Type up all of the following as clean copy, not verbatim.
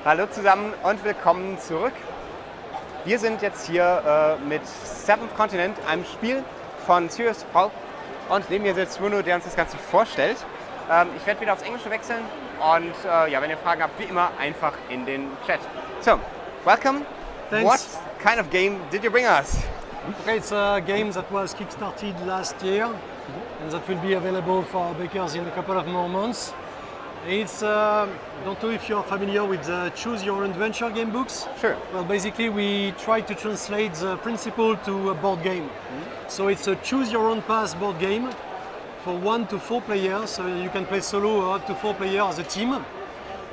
Hallo zusammen und willkommen zurück. Wir sind jetzt hier mit Seventh Continent, einem Spiel von Serious Pulp, und neben mir sitzt Bruno, der uns das Ganze vorstellt. Ich werde wieder aufs Englische wechseln und ja, wenn ihr Fragen habt, wie immer einfach in den Chat. So, welcome. Thanks. What kind of game did you bring us? Okay, it's a game that was kickstarted last year and that will be available for bakers in a couple of more months. It's, don't know if you're familiar with the Choose Your Own Adventure game books. Sure. Well, basically we try to translate the principle to a board game. So it's a Choose Your Own Path board game for 1 to 4 players. So you can play solo or up to 4 players as a team.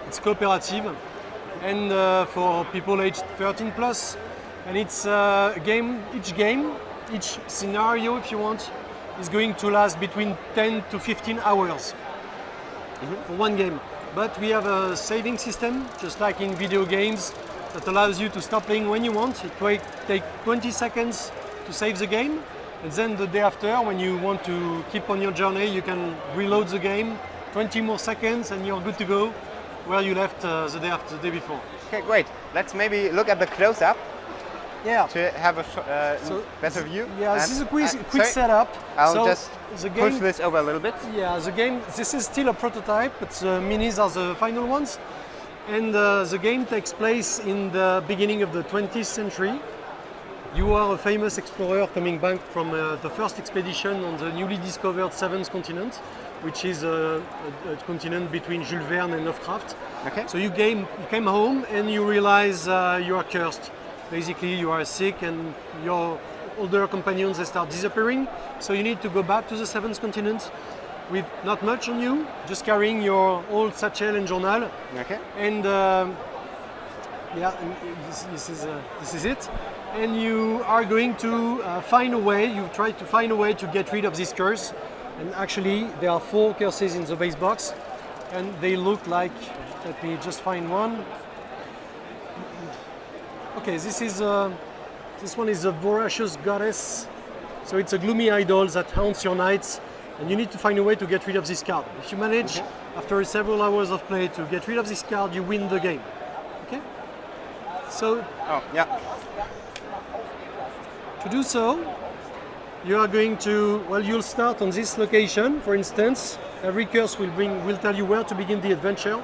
It's cooperative and for people aged 13 plus. And it's a game, each scenario, if you want, is going to last between 10 to 15 hours for one game. But we have a saving system, just like in video games, that allows you to stop playing when you want. It takes 20 seconds to save the game, and then the day after, when you want to keep on your journey, you can reload the game, 20 more seconds, and you're good to go where you left the day before. Okay, great. Let's maybe look at the close-up. Yeah. To have a better view. Yeah, this is a quick setup. I'll just push this over a little bit. Yeah, the game, this is still a prototype, but the minis are the final ones. And the game takes place in the beginning of the 20th century. You are a famous explorer coming back from the first expedition on the newly discovered 7th continent, which is a continent between Jules Verne and Lovecraft. Okay. So you came home and you realize you are cursed. Basically, you are sick and your older companions, they start disappearing. So you need to go back to the 7th continent with not much on you, just carrying your old satchel and journal. Okay. And yeah, this is it. And you are going to find a way, you try to find a way to get rid of this curse. And actually, there are 4 curses in the base box. And they look like, let me just find one. Okay, this one is a voracious goddess. So it's a gloomy idol that haunts your nights, and you need to find a way to get rid of this card. If you manage, after several hours of play, to get rid of this card, you win the game. Okay? So, to do so, you are going to, well, you'll start on this location, for instance. Every curse will tell you where to begin the adventure,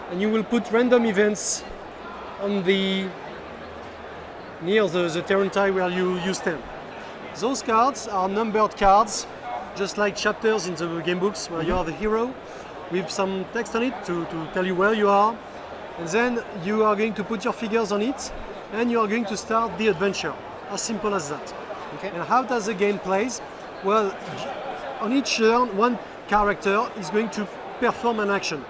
and you will put random events on near the terrain tile where you stand. Those cards are numbered cards, just like chapters in the game books where you are the hero, with some text on it to tell you where you are. And then you are going to put your figures on it, and you are going to start the adventure. As simple as that. Okay. And how does the game plays? Well, on each turn, one character is going to perform an action.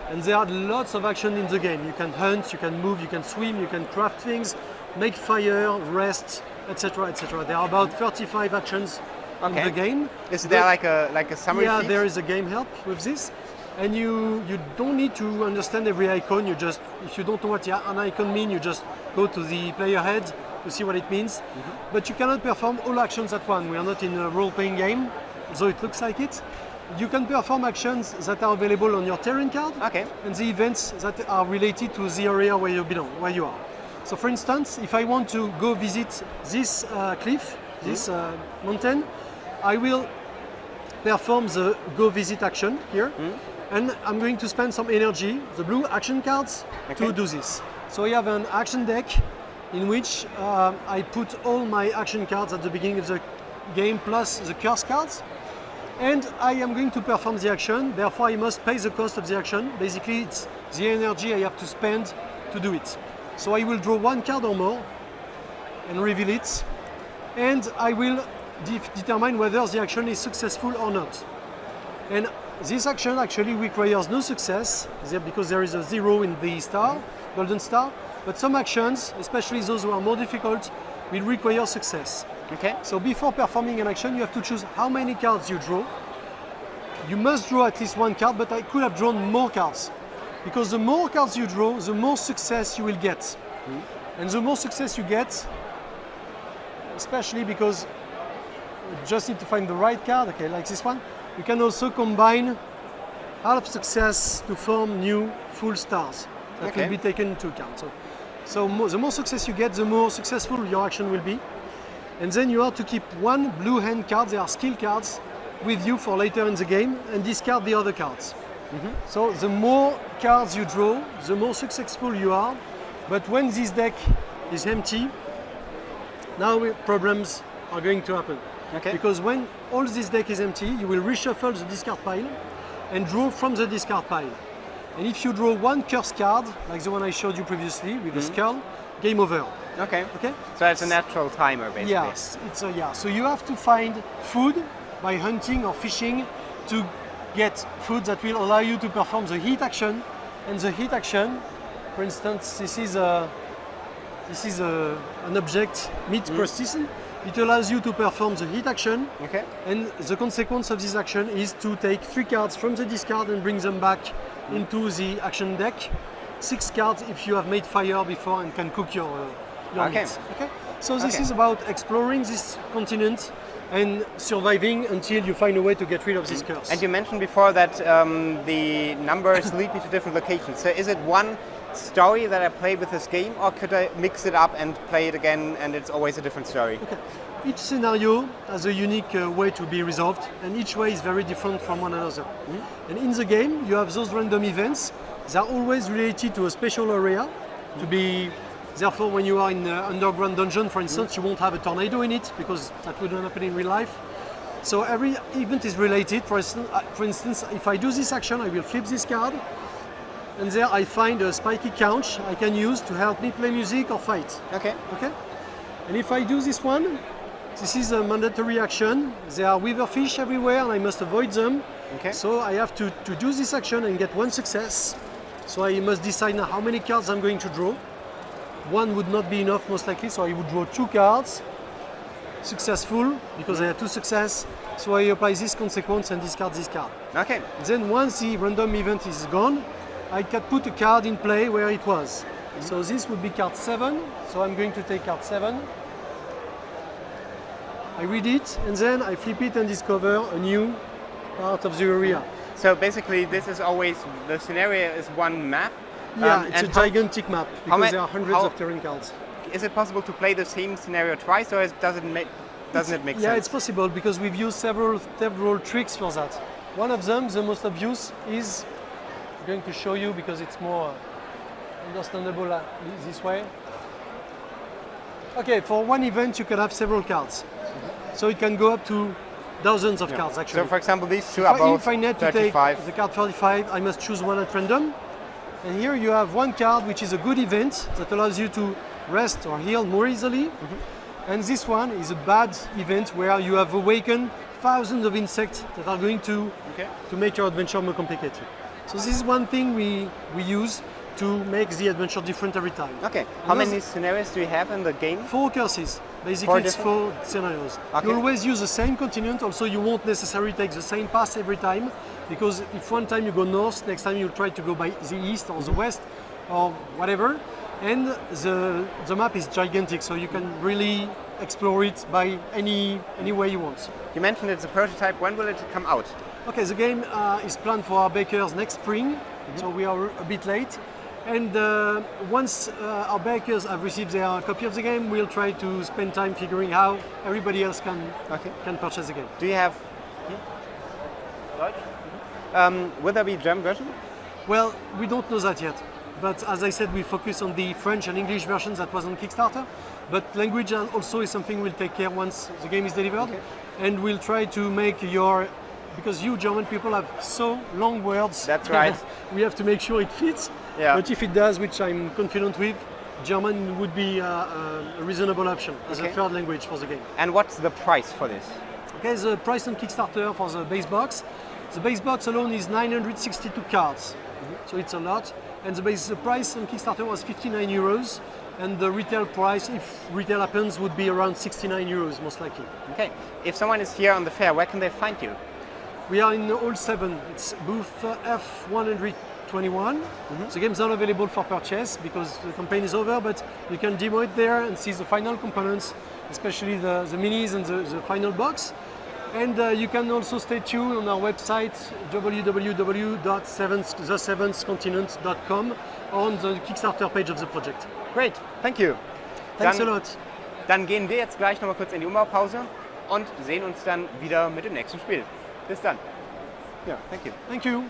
And there are lots of action in the game. You can hunt, you can move, you can swim, you can craft things, make fire, rest, etc., etc. There are about 35 actions in the game. Is there like a summary sheet? Yeah, there is a game help with this. And you don't need to understand every icon. You just, if you don't know what an icon means, you just go to the player head to see what it means. But you cannot perform all actions at once. We are not in a role-playing game, though it looks like it. You can perform actions that are available on your terrain card, and the events that are related to the area where you belong, where you are. So for instance, if I want to go visit this cliff, this mountain, I will perform the go visit action here, and I'm going to spend some energy, the blue action cards, to do this. So I have an action deck in which I put all my action cards at the beginning of the game plus the curse cards. And I am going to perform the action, therefore I must pay the cost of the action. Basically, it's the energy I have to spend to do it. So I will draw 1 card or more and reveal it, and I will determine whether the action is successful or not. And this action actually requires no success, because there is a 0 in the star, golden star, but some actions, especially those who are more difficult, will require success. Okay. So before performing an action, you have to choose how many cards you draw. You must draw at least 1 card, but I could have drawn more cards. Because the more cards you draw, the more success you will get. And the more success you get, especially because you just need to find the right card, okay, like this one, you can also combine half success to form new full stars. that will be taken into account. The more success you get, the more successful your action will be. And then you are to keep one blue hand card, they are skill cards, with you for later in the game, and discard the other cards. So the more cards you draw, the more successful you are. But when this deck is empty, now problems are going to happen. Okay. Because when all this deck is empty, you will reshuffle the discard pile and draw from the discard pile. And if you draw one curse card, like the one I showed you previously with the skull, game over. Okay. Okay? So it's a natural timer, basically. Yes, So you have to find food by hunting or fishing to get food that will allow you to perform the heat action. And the heat action, for instance, this is an object, meat crustacean. It allows you to perform the heat action. Okay. And the consequence of this action is to take 3 cards from the discard and bring them back into the action deck. 6 cards if you have made fire before and can cook your meat. Okay. So this is about exploring this continent and surviving until you find a way to get rid of this curse. And you mentioned before that the numbers lead me to different locations. So is it one story that I play with this game, or could I mix it up and play it again and it's always a different story? Okay. Each scenario has a unique way to be resolved, and each way is very different from one another. And in the game, you have those random events. They are always related to a special area to be. Therefore, when you are in an underground dungeon, for instance, you won't have a tornado in it because that wouldn't happen in real life. So every event is related. For instance, if I do this action, I will flip this card, and there I find a spiky couch I can use to help me play music or fight. Okay. Okay. And if I do this one, this is a mandatory action. There are weaverfish everywhere, and I must avoid them. Okay. So I have to do this action and get 1 success. So I must decide now how many cards I'm going to draw. 1 would not be enough, most likely, so I would draw 2 cards. Successful, because I had 2 success. So I apply this consequence and discard this card. Okay. Then once the random event is gone, I can put a card in play where it was. So this would be card 7. So I'm going to take card 7. I read it, and then I flip it and discover a new part of the area. So basically, this is always, the scenario is one map. Yeah, it's a gigantic map because there are hundreds of terrain cards. Is it possible to play the same scenario twice, or doesn't it make sense? Yeah, it's possible because we've used several tricks for that. One of them, the most obvious, is I'm going to show you because it's more understandable this way. Okay, for one event you can have several cards. So it can go up to dozens of cards actually. So for example, these two are both 35. If I need to take the card 35, I must choose one at random. And here you have one card which is a good event that allows you to rest or heal more easily. And this one is a bad event where you have awakened thousands of insects that are going to make your adventure more complicated. So this is one thing we use to make the adventure different every time. Okay. How many scenarios do you have in the game? 4 curses. Basically, it's 4 scenarios. Okay. You always use the same continent. Also, you won't necessarily take the same path every time, because if one time you go north, next time you'll try to go by the east or the west or whatever. And the map is gigantic, so you can really explore it by any way you want. You mentioned it's a prototype. When will it come out? Okay, the game is planned for our bakers next spring, so we are a bit late. And once our bakers have received their copy of the game, we'll try to spend time figuring how everybody else can purchase the game. Do you have? Will there be a German version? Well, we don't know that yet. But as I said, we focus on the French and English versions that was on Kickstarter. But language also is something we'll take care once the game is delivered. Okay. And we'll try to make because you German people have so long words. That's right. We have to make sure it fits. Yeah. But if it does, which I'm confident with, German would be a reasonable option as a third language for the game. And what's the price for this? Okay, the price on Kickstarter for the base box. The base box alone is 962 cards. So it's a lot. And the price on Kickstarter was 59 euros. And the retail price, if retail happens, would be around 69 euros, most likely. Okay. If someone is here on the fair, where can they find you? We are in all 7. It's booth F121. The game's not available for purchase because the campaign is over, but you can demo it there and see the final components, especially the minis and the final box. And you can also stay tuned on our website www.theseventhcontinent.com on the Kickstarter page of the project. Great, thank you. Thanks a lot. Dann gehen wir jetzt gleich nochmal kurz in die Umbaupause und sehen uns dann wieder mit dem nächsten Spiel. Bis dann. Ja, thank you. Thank you.